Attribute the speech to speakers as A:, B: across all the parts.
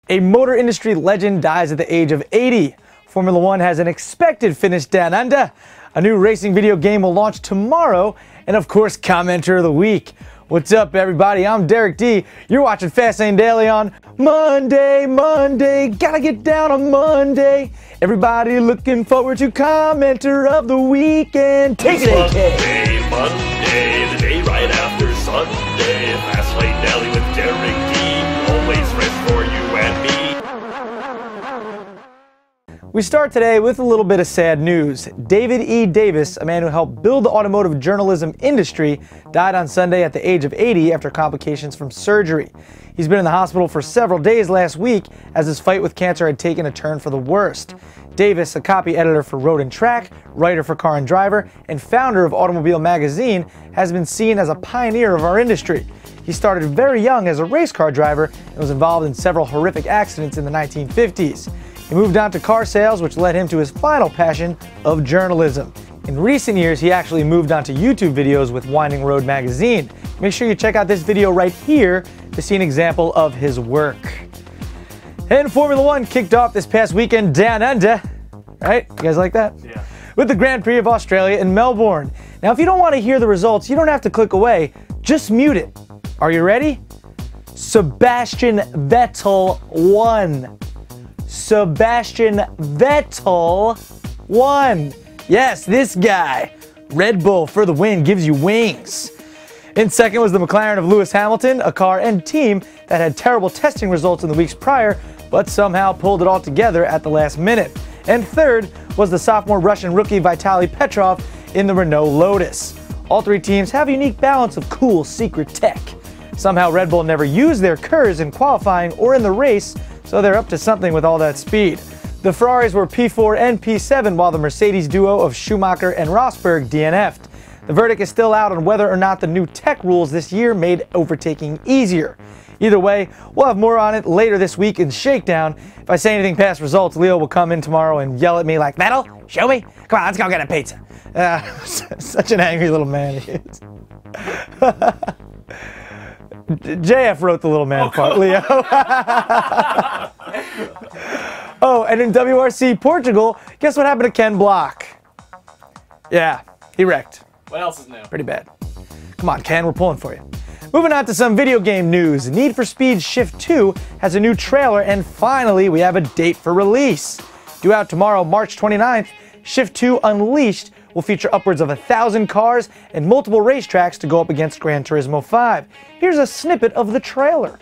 A: A motor industry legend dies at the age of 80. Formula One has an expected finish down under. A new racing video game will launch tomorrow. And of course, commenter of the week. What's up, everybody? I'm Derek D. You're watching Fastlane Daily on Monday. Gotta get down on Monday. Everybody looking forward to commenter of the weekend. Take it, AK.
B: Monday, the day right after Sunday. Fastlane Daily with Derek D. Always fresh for you and me.
A: We start today with a little bit of sad news. David E. Davis, a man who helped build the automotive journalism industry, died on Sunday at the age of 80 after complications from surgery. He's been in the hospital for several days last week as his fight with cancer had taken a turn for the worst. Davis, a copy editor for Road and Track, writer for Car and Driver, and founder of Automobile Magazine, has been seen as a pioneer of our industry. He started very young as a race car driver and was involved in several horrific accidents in the 1950s. He moved on to car sales, which led him to his final passion of journalism. In recent years, he actually moved on to YouTube videos with Winding Road Magazine. Make sure you check out this video right here to see an example of his work. And Formula One kicked off this past weekend down under, right? You guys like that?
B: Yeah. With
A: the Grand Prix of Australia in Melbourne. Now, if you don't want to hear the results, you don't have to click away. Just mute it. Are you ready? Sebastian Vettel won. Sebastian Vettel won. Yes, this guy. Red Bull for the win, gives you wings. In second was the McLaren of Lewis Hamilton, a car and team that had terrible testing results in the weeks prior, but somehow pulled it all together at the last minute. And third was the sophomore Russian rookie Vitaly Petrov in the Renault Lotus. All three teams have a unique balance of cool secret tech. Somehow Red Bull never used their KERS in qualifying or in the race, so they're up to something with all that speed. The Ferraris were P4 and P7, while the Mercedes duo of Schumacher and Rosberg DNF'd. The verdict is still out on whether or not the new tech rules this year made overtaking easier. Either way, we'll have more on it later this week in Shakedown. If I say anything past results, Leo will come in tomorrow and yell at me like, "Vettel, show me? Come on, let's go get a pizza." Such an angry little man he is. JF wrote the little man part, Leo. Oh, and in WRC Portugal, guess what happened to Ken Block? Yeah, he wrecked.
C: What else is new?
A: Pretty bad. Come on, Ken, we're pulling for you. Moving on to some video game news. Need for Speed Shift 2 has a new trailer, and finally, we have a date for release. Due out tomorrow, March 29th, Shift 2 Unleashed will feature upwards of 1,000 cars and multiple racetracks to go up against Gran Turismo 5. Here's a snippet of the trailer.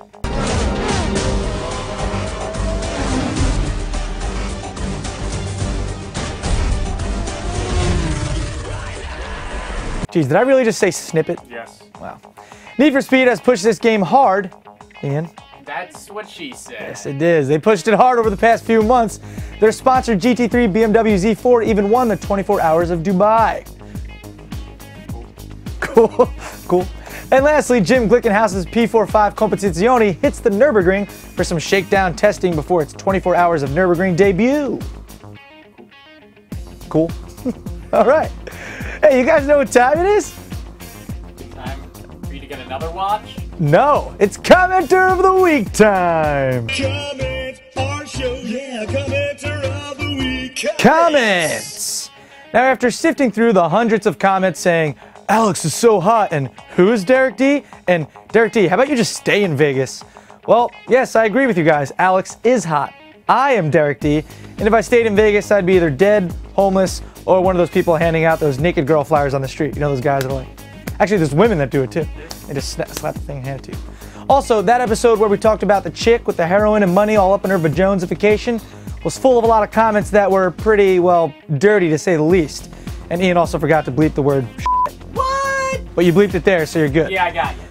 A: Geez, did I really just say snippet?
C: Yes.
A: Wow. Need for Speed has pushed this game hard. Ian?
C: That's what she said.
A: Yes, it is. They pushed it hard over the past few months. Their sponsored GT3 BMW Z4 even won the 24 Hours of Dubai. Cool. And lastly, Jim Glickenhaus's P45 Competizione hits the Nurburgring for some shakedown testing before its 24 Hours of Nurburgring debut. Cool. All right. Hey, you guys know what time it is?
C: Time for you to get another watch?
A: No, it's commenter of the week time.
B: Comment our show, yeah, commenter of the week.
A: Comments. Now, after sifting through the hundreds of comments saying, "Alex is so hot," and "Who is Derek D?" and "Derek D, how about you just stay in Vegas?" Well, yes, I agree with you guys. Alex is hot. I am Derek D, and if I stayed in Vegas, I'd be either dead, homeless, or one of those people handing out those naked girl flyers on the street. You know those guys that are like... Actually, there's women that do it too. They just slap the thing and hand it to you. Also, that episode where we talked about the chick with the heroin and money all up in her vajonesifcation was full of a lot of comments that were pretty, well, dirty to say the least. And Ian also forgot to bleep the word shit.
C: What?
A: But you bleeped it there, so you're good.
C: Yeah, I got you.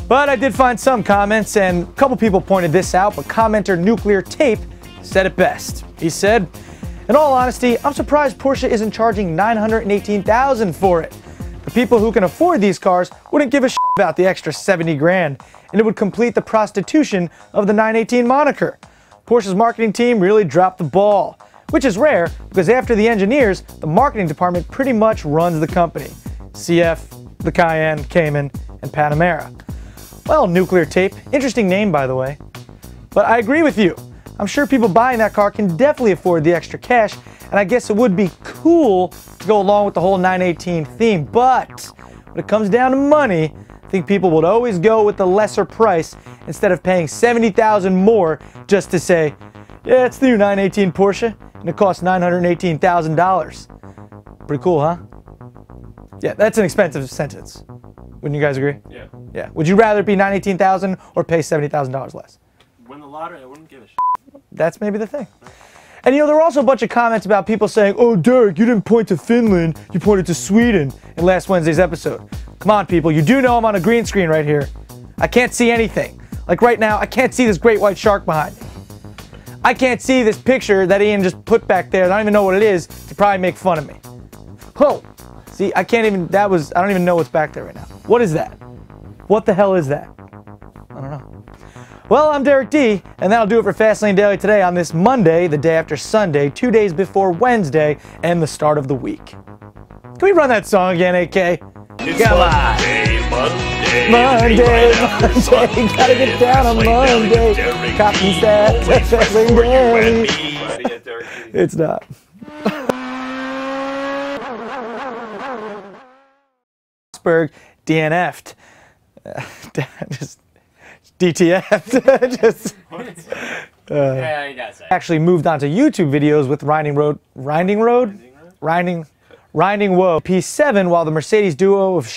A: But I did find some comments, and a couple people pointed this out, but commenter Nuclear Tape said it best. He said, "In all honesty, I'm surprised Porsche isn't charging $918,000 for it. The people who can afford these cars wouldn't give a shit about the extra 70 grand, and it would complete the prostitution of the 918 moniker. Porsche's marketing team really dropped the ball, which is rare because after the engineers, the marketing department pretty much runs the company. CF, the Cayenne, Cayman, and Panamera." Well, Nuclear Tape, interesting name by the way. But I agree with you. I'm sure people buying that car can definitely afford the extra cash, and I guess it would be cool to go along with the whole 918 theme, but when it comes down to money, I think people would always go with the lesser price instead of paying $70,000 more just to say, yeah, it's the new 918 Porsche, and it costs $918,000. Pretty cool, huh? Yeah, that's an expensive sentence. Wouldn't you guys agree?
B: Yeah.
A: Yeah. Would you rather it be $918,000 or pay $70,000 less?
B: Win the lottery, I wouldn't give a shit.
A: That's maybe the thing. And you know, there were also a bunch of comments about people saying, oh, Derek, you didn't point to Finland, you pointed to Sweden in last Wednesday's episode. Come on, people, you do know I'm on a green screen right here. I can't see anything. Like right now, I can't see this great white shark behind me. I can't see this picture that Ian just put back there. I don't even know what it is to probably make fun of me. Whoa. See, I can't even, I don't even know what's back there right now. What is that? What the hell is that? I don't know. Well, I'm Derek D, and that'll do it for Fastlane Daily today on this Monday, the day after Sunday, 2 days before Wednesday, and the start of the week. Can we run that song again, AK?
B: It's
A: Come on.
B: Monday,
A: Monday, gotta get down on Monday. Copy that, Fastlane Daily. It's not. DNF'd. Just DTF'd. Just,
C: Yeah, you gotta say.
A: actually moved on to YouTube videos with Riding Woe P7 while the Mercedes duo of